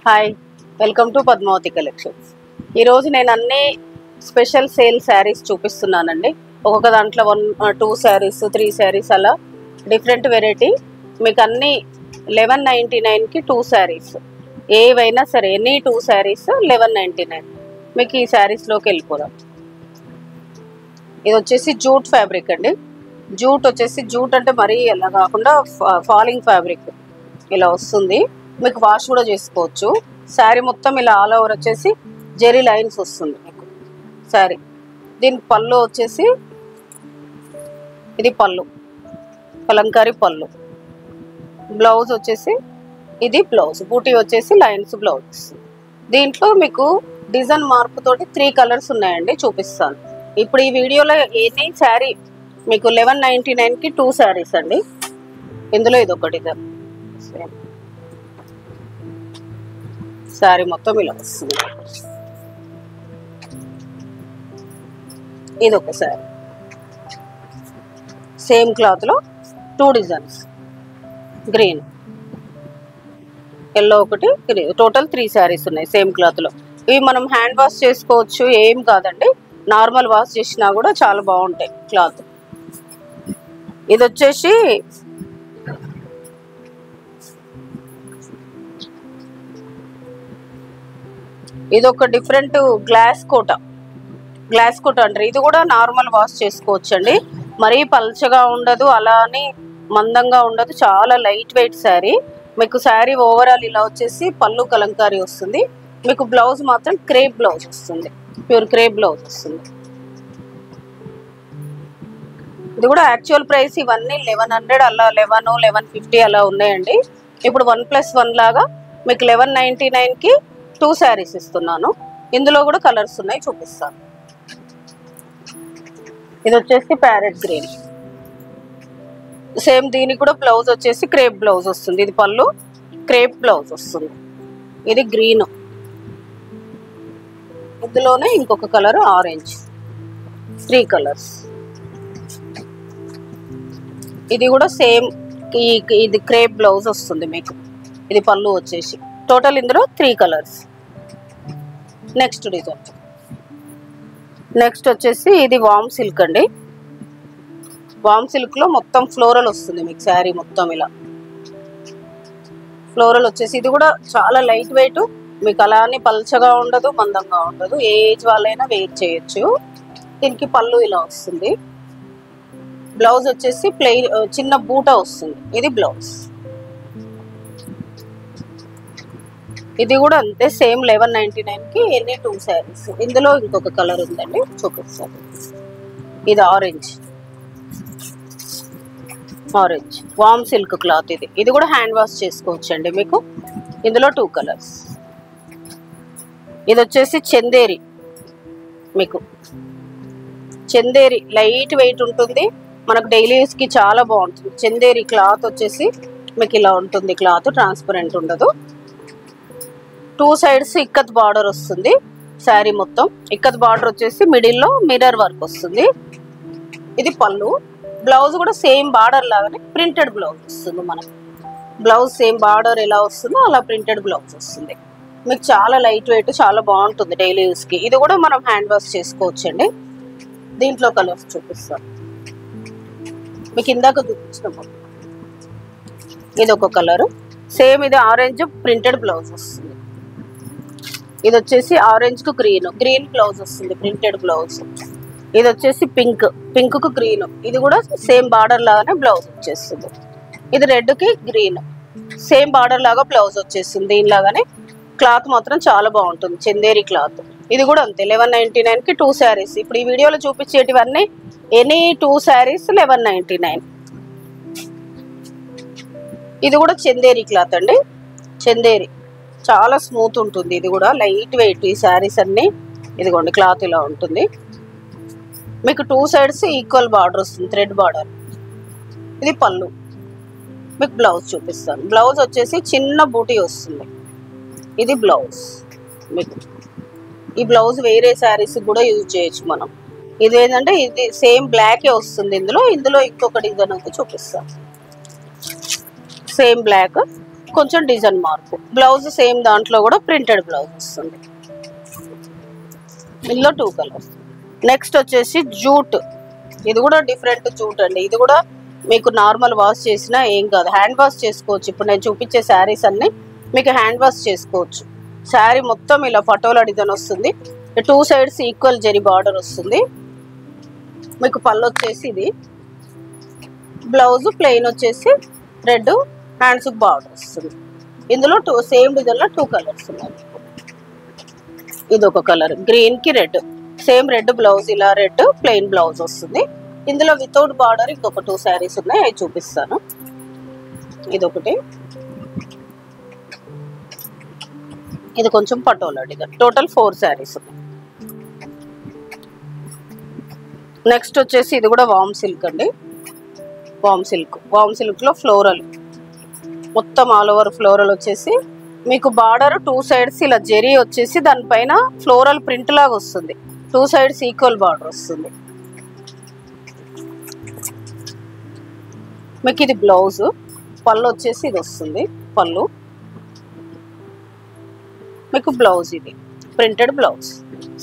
Hi, welcome to Padmavati collections. ఈరోజు నేను అన్ని స్పెషల్ సేల్ శారీస్ చూపిస్తున్నానండి. ఒక్కొక్క దాంట్లో 2 శారీస్ 3 శారీస్ అలా డిఫరెంట్ వెరైటీ. మీకు అన్ని 1199కి 2 శారీస్, ఏవైనా సరే ఎనీ 2 శారీస్ 1199. మీకు ఈ శారీస్లోకి వెళ్ళిపోదాం. ఇది వచ్చేసి జూట్ ఫ్యాబ్రిక్ అండి. జూట్ అంటే మరీ ఎలా కాకుండా ఫాలింగ్ ఫ్యాబ్రిక్ ఇలా వస్తుంది. మీకు వాష్ కూడా చేసుకోవచ్చు. శారీ మొత్తం ఇలా ఆల్ ఓవర్ వచ్చేసి జెరీ లైన్స్ వస్తుంది మీకు శారీ. దీనికి పళ్ళు వచ్చేసి ఇది పళ్ళు, కలంకారీ పళ్ళు. బ్లౌజ్ వచ్చేసి ఇది బ్లౌజ్, బూటీ వచ్చేసి లైన్స్ బ్లౌజ్. దీంట్లో మీకు డిజైన్ మార్పుతోటి 3 కలర్స్ ఉన్నాయండి, చూపిస్తాను ఇప్పుడు ఈ వీడియోలో. ఎనీ శారీ మీకు 1199కి 2 శారీస్ అండి. ఇందులో ఇది ఒక డిజైన్ శారీ మొత్తం ఇలా వస్తుంది. ఇది ఒక శారీ సేమ్ క్లాత్ లో 2 డిజైన్స్, గ్రీన్ ఎల్లో ఒకటి గ్రీన్, టోటల్ 3 శారీస్ ఉన్నాయి సేమ్ క్లాత్ లో. ఇవి మనం హ్యాండ్ వాష్ చేసుకోవచ్చు, ఏం కాదండి. నార్మల్ వాష్ చేసినా కూడా చాలా బాగుంటాయి క్లాత్. ఇది వచ్చేసి ఇది ఒక డిఫరెంట్ గ్లాస్ కోట అంటారు. ఇది కూడా నార్మల్ వాష్ చేసుకోవచ్చు అండి. మరీ పల్చగా ఉండదు, అలా అని మందంగా ఉండదు, చాలా లైట్ వెయిట్ శారీ. మీకు శారీ ఓవరాల్ ఇలా వచ్చేసి పళ్ళు కలంకారీ వస్తుంది. మీకు బ్లౌజ్ మాత్రం క్రేప్ బ్లౌజ్ వస్తుంది, ప్యూర్ క్రేప్ బ్లౌజ్ వస్తుంది. ఇది కూడా యాక్చువల్ ప్రైస్ ఇవన్నీ 1100 అలా 1150 అలా ఉన్నాయండి. ఇప్పుడు 1+1 లాగా మీకు 1199కి 2 శారీస్ ఇస్తున్నాను. ఇందులో కూడా కలర్స్ ఉన్నాయి, చూపిస్తాను. ఇది వచ్చేసి ప్యారెట్ గ్రీన్, సేమ్ దీనికి కూడా బ్లౌజ్ వచ్చేసి క్రేప్ బ్లౌజ్ వస్తుంది. ఇది పళ్ళు, క్రేప్ బ్లౌజ్ వస్తుంది. ఇది గ్రీన్, ఇందులోనే ఇంకొక కలర్ ఆరెంజ్, 3 కలర్స్. ఇది కూడా సేమ్, ఇది క్రేప్ బ్లౌజ్ వస్తుంది మీకు. ఇది పళ్ళు వచ్చేసి టోటల్ ఇందులో 3 కలర్స్. నెక్స్ట్ డిజైన్, నెక్స్ట్ వచ్చేసి ఇది వామ్ సిల్క్ అండి. వామ్ సిల్క్ లో మొత్తం ఫ్లోరల్ వస్తుంది మీకు శారీ మొత్తం ఇలా ఫ్లోరల్ వచ్చేసి. ఇది కూడా చాలా లైట్ వెయిట్, మీకు అలానే పల్చగా ఉండదు, మందంగా ఉండదు, ఏ ఏజ్ వాళ్ళైనా వేర్ చేయొచ్చు. దీనికి పళ్ళు ఇలా వస్తుంది. బ్లౌజ్ వచ్చేసి ప్లెయిన్ చిన్న బూటా వస్తుంది. ఇది బ్లౌజ్. ఇది కూడా అంతే సేమ్ 1199కి ఎన్ని 2 శారీస్. ఇందులో ఇంకొక కలర్ ఉందండి, చూపిస్తాను. ఇది ఆరెంజ్ వామ్ సిల్క్ క్లాత్. ఇది కూడా హ్యాండ్ వాష్ చేసుకోవచ్చు అండి మీకు. ఇందులో 2 కలర్స్. ఇది వచ్చేసి చందేరి, మీకు చందేరి లైట్ వెయిట్ ఉంటుంది, మనకు డైలీ యూస్కి చాలా బాగుంటుంది. చందేరి క్లాత్ వచ్చేసి మీకు ఇలా ఉంటుంది, క్లాత్ ట్రాన్స్పరెంట్ ఉండదు. 2 సైడ్స్ ఇక్కత్ బార్డర్ వస్తుంది శారీ మొత్తం. ఇక్కత్ బార్డర్ వచ్చేసి మిడిల్లో మిర్రర్ వర్క్ వస్తుంది. ఇది పళ్ళు. బ్లౌజ్ కూడా సేమ్ బార్డర్ లాగానే ప్రింటెడ్ బ్లౌజ్ వస్తుంది మనకు. బ్లౌజ్ సేమ్ బార్డర్ ఎలా వస్తుందో అలా ప్రింటెడ్ బ్లౌజ్ వస్తుంది మీకు. చాలా లైట్ వెయిట్, చాలా బాగుంటుంది డైలీ యూస్కి. ఇది కూడా మనం హ్యాండ్ వాష్ చేసుకోవచ్చు అండి. దీంట్లో కలర్స్ చూపిస్తాను మీకు. ఇందాక చూపించినప్పుడు ఇది ఒక కలరు, సేమ్ ఇది ఆరెంజ్ ప్రింటెడ్ బ్లౌజ్ వస్తుంది. ఇది వచ్చేసి ఆరెంజ్ కు గ్రీన్ బ్లౌజ్ వస్తుంది, ప్రింటెడ్ బ్లౌజ్. ఇది వచ్చేసి పింక్ కు గ్రీన్. ఇది కూడా సేమ్ బార్డర్ లాగానే బ్లౌజ్ వచ్చేస్తుంది. ఇది రెడ్ కి గ్రీన్, సేమ్ బార్డర్ లాగా బ్లౌజ్ వచ్చేస్తుంది. దీనిలాగానే క్లాత్ మాత్రం చాలా బాగుంటుంది, చందేరి క్లాత్. ఇది కూడా అంతే 1199కి 2 శారీస్. ఇప్పుడు ఈ వీడియోలో చూపించేటివన్నీ ఎనీ 2 శారీస్ 1199. ఇది కూడా చందేరి క్లాత్ అండి, చందేరి చాలా స్మూత్ ఉంటుంది. ఇది కూడా లైట్ వెయిట్ ఈ శారీస్ అన్ని. ఇదిగోండి క్లాత్ ఇలా ఉంటుంది మీకు. 2 సైడ్స్ ఈక్వల్ బార్డర్ వస్తుంది, థ్రెడ్ బార్డర్. ఇది పళ్ళు. మీకు బ్లౌజ్ చూపిస్తాను. బ్లౌజ్ వచ్చేసి చిన్న బూటీ వస్తుంది. ఇది బ్లౌజ్ మీకు. ఈ బ్లౌజ్ వేరే శారీస్ కూడా యూజ్ చేయొచ్చు మనం. ఇది ఏంటంటే ఇది సేమ్ బ్లాకే వస్తుంది. ఇందులో ఇంకొక డిజైన్ అయితే చూపిస్తాను. సేమ్ బ్లాక్, కొంచెం డిజైన్ మార్పు. బ్లౌజ్ సేమ్ దాంట్లో కూడా ప్రింటెడ్ బ్లౌజ్ వస్తుంది. ఇందులో 2 కలర్స్. నెక్స్ట్ వచ్చేసి జూట్. ఇది కూడా డిఫరెంట్ జూట్ అండి. ఇది కూడా మీకు నార్మల్ వాష్ చేసినా ఏం కాదు, హ్యాండ్ వాష్ చేసుకోవచ్చు. ఇప్పుడు నేను చూపించే శారీస్ అన్ని మీకు హ్యాండ్ వాష్ చేసుకోవచ్చు. శారీ మొత్తం ఇలా పటోలా డిజైన్ వస్తుంది. 2 సైడ్స్ ఈక్వల్ జరీ బార్డర్ వస్తుంది. మీకు పళ్ళు వచ్చేసి ఇది, బ్లౌజ్ ప్లెయిన్ వచ్చేసి రెడ్, హ్యాండ్స్ బార్డర్ వస్తుంది. ఇందులో సేమ్ డిజైన్లో 2 కలర్స్ ఉన్నాయి. ఇది ఒక కలర్, గ్రీన్ కి రెడ్, సేమ్ రెడ్ బ్లౌజ్, ఇలా రెడ్ ప్లెయిన్ బ్లౌజ్ వస్తుంది. ఇందులో వితౌట్ బార్డర్ ఇంకొక 2 శారీస్ ఉన్నాయి, అవి చూపిస్తాను. ఇదొకటి, ఇది కొంచెం పటోలా డిజైన్. టోటల్ 4 శారీస్ ఉన్నాయి. నెక్స్ట్ వచ్చేసి ఇది కూడా వామ్ సిల్క్ అండి. వామ్ సిల్క్ లో ఫ్లోరల్, మొత్తం ఆల్ ఓవర్ ఫ్లోరల్ వచ్చేసి మీకు బార్డర్ 2 సైడ్స్ ఇలా జెరీ వచ్చేసి దానిపైన ఫ్లోరల్ ప్రింట్ లాగా వస్తుంది. 2 సైడ్స్ ఈక్వల్ బార్డర్ వస్తుంది. మీకు ఇది బ్లౌజ్, పళ్ళు వచ్చేసి ఇది వస్తుంది. పళ్ళు మీకు బ్లౌజ్, ఇది ప్రింటెడ్ బ్లౌజ్.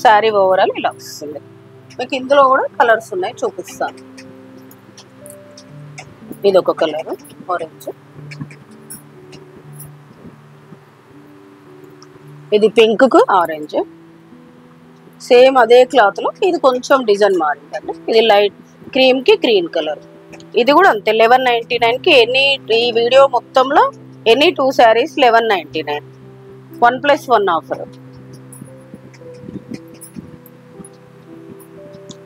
శారీ ఓవరాల్ ఇలా వస్తుంది. మీకు ఇందులో కూడా కలర్స్ ఉన్నాయి, చూపిస్తాను. ఇది ఒక కలర్ ఆరెంజ్, ఇది పింక్ కు ఆరెంజ్, సేమ్ అదే క్లాత్ లో ఇది కొంచెం డిజైన్ మారిందండి. ఇది లైట్ క్రీమ్ కి గ్రీన్ కలర్. ఇది కూడా అంతే 1199 కి ఎనీ, ఈ వీడియో మొత్తంలో ఎనీ 2 శారీస్ 1199, 1+1 ఆఫర్.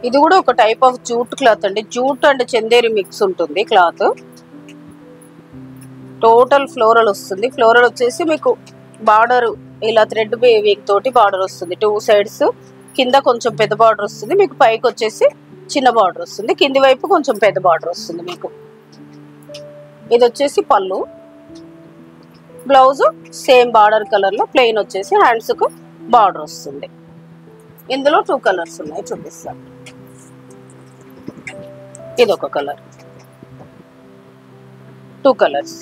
ఇది కూడా ఒక టైప్ ఆఫ్ జూట్ క్లాత్ అండి. జూట్ అండ్ చందేరి మిక్స్ ఉంటుంది క్లాత్. టోటల్ ఫ్లోరల్ వస్తుంది. ఫ్లోరల్ వచ్చేసి మీకు బార్డర్ ఇలా థ్రెడ్ వీవింగ్ తోటి బార్డర్ వస్తుంది. 2 సైడ్స్ కింద కొంచెం పెద్ద బార్డర్ వస్తుంది. మీకు పైకి వచ్చేసి చిన్న బార్డర్ వస్తుంది. కింది వైపు కొంచెం పెద్ద బార్డర్ వస్తుంది మీకు. ఇది వచ్చేసి పళ్ళు, బ్లౌజ్ సేమ్ బార్డర్ కలర్ లో ప్లెయిన్ వచ్చేసి హ్యాండ్స్ కు బార్డర్ వస్తుంది. ఇందులో 2 కలర్స్ ఉన్నాయి, చూపిస్తాను. ఇది ఒక కలర్, 2 కలర్స్.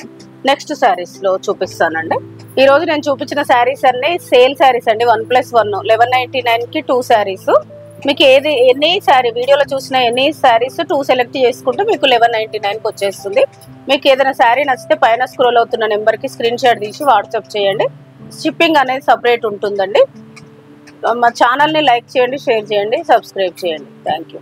నెక్స్ట్ శారీస్ లో చూపిస్తానండి. ఈ రోజు నేను చూపించిన శారీస్ అన్ని సేల్ శారీస్ అండి. 1+1 1199 కి 2 శారీస్. మీకు ఏది ఎన్ని శారీ వీడియోలో చూసిన ఎన్ని శారీస్ 2 సెలెక్ట్ చేసుకుంటే మీకు 1199 కి వచ్చేస్తుంది. మీకు ఏదైనా శారీ నచ్చితే పైన స్క్రోల్ అవుతున్న నెంబర్కి స్క్రీన్ షాట్ తీసి వాట్సాప్ చేయండి. షిప్పింగ్ అనేది సపరేట్ ఉంటుందండి. మా ఛానల్ని లైక్ చేయండి, షేర్ చేయండి, సబ్స్క్రైబ్ చేయండి. Thank you.